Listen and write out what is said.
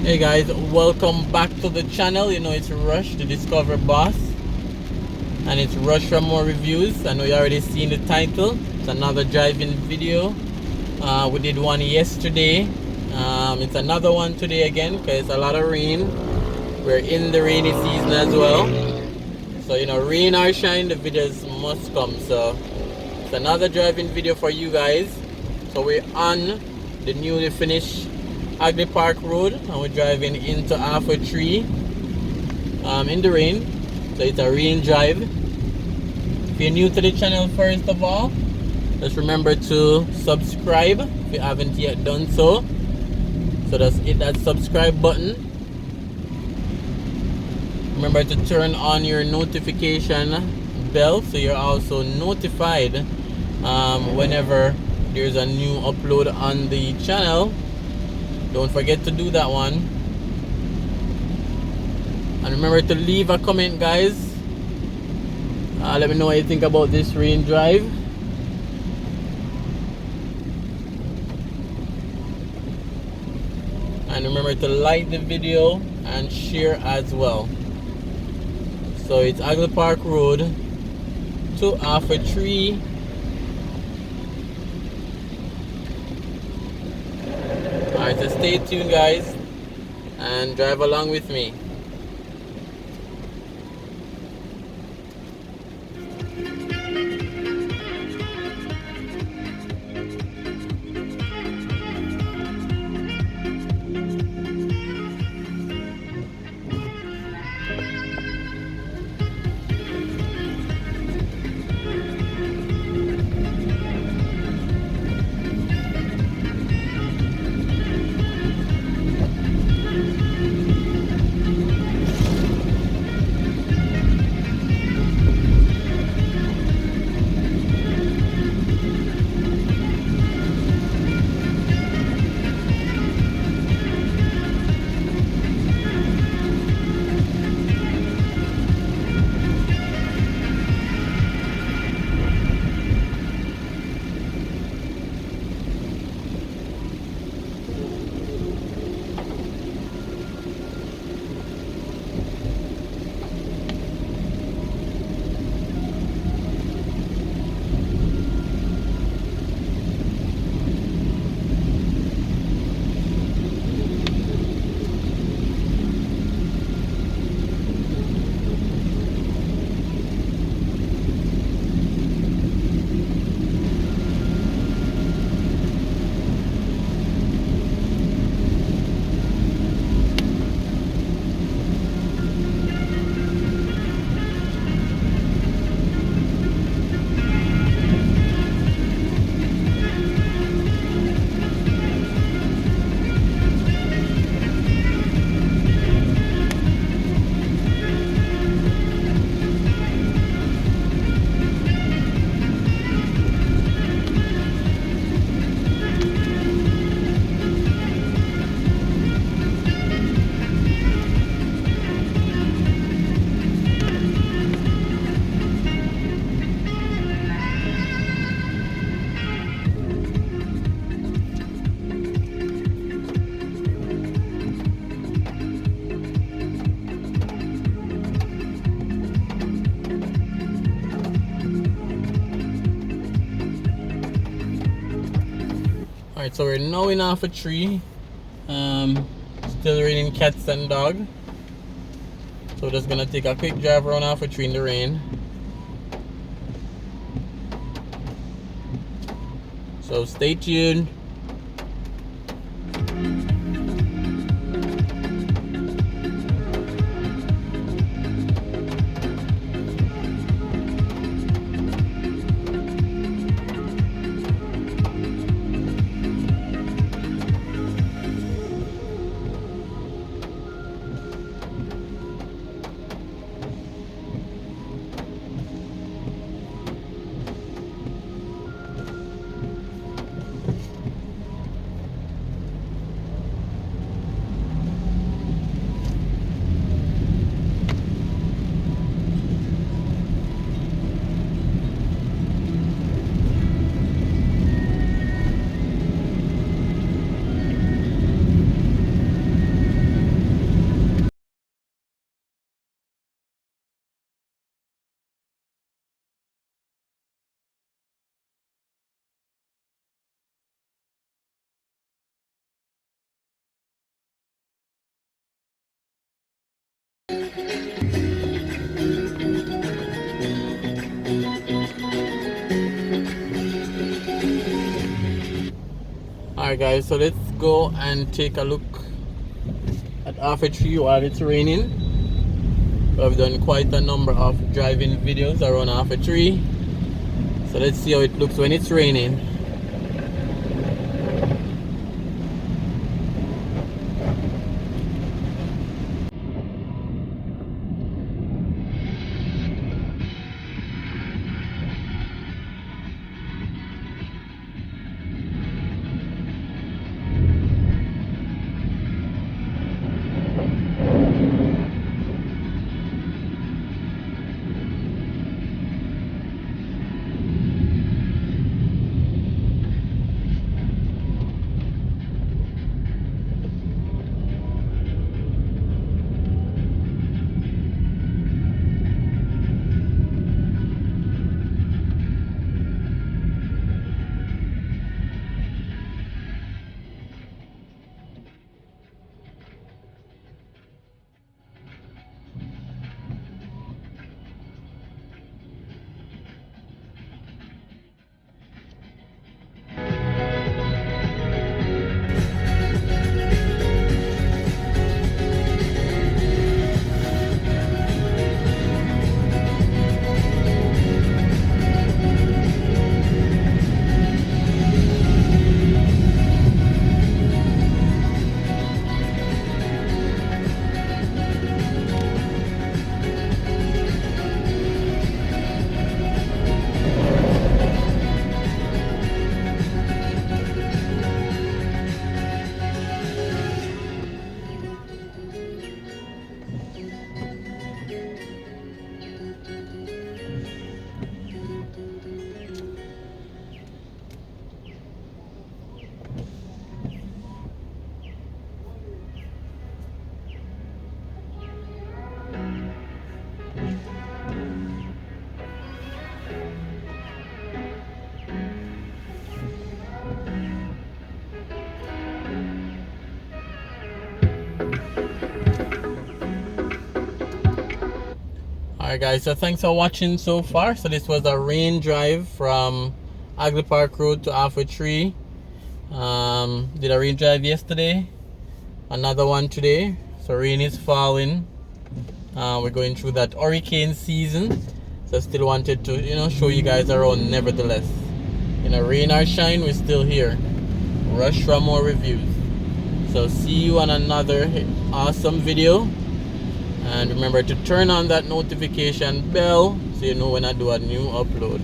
Hey guys, welcome back to the channel. You know it's Rush, the Discover Boss, and it's Rush from More Reviews. I know you already seen the title. It's another driving video. We did one yesterday. It's another one today again because it's a lot of rain. We're in the rainy season as well, so you know, rain or shine, the videos must come. So it's another driving video for you guys. So we're on the newly finished HAGLEY Park Road and we're driving into Halfway Tree in the rain. So it's a rain drive. If you're new to the channel, first of all, just remember to subscribe if you haven't yet done so. So just hit that subscribe button. Remember to turn on your notification bell so you're also notified whenever there's a new upload on the channel. Don't forget to do that one. And remember to leave a comment, guys. Let me know what you think about this rain drive. And remember to like the video and share as well. So it's HAGLEY Park Road to Halfway Tree. Alright, so stay tuned guys and drive along with me. Alright, so we're now in Halfway Tree. Still raining cats and dog. So we're just gonna take a quick drive around Halfway Tree in the rain. So stay tuned. Alright guys, so let's go and take a look at halfway through while it's raining. I've done quite a number of driving videos around halfway through. So let's see how it looks when it's raining. Alright guys, so thanks for watching so far. So this was a rain drive from Hagley Park Road to halfway tree. Did a rain drive yesterday, another one today. So rain is falling. We're going through that hurricane season, so still wanted to show you guys around nevertheless. Rain or shine, we're still here. Rush for more reviews. So see you on another awesome video. And remember to turn on that notification bell so you know when I do a new upload.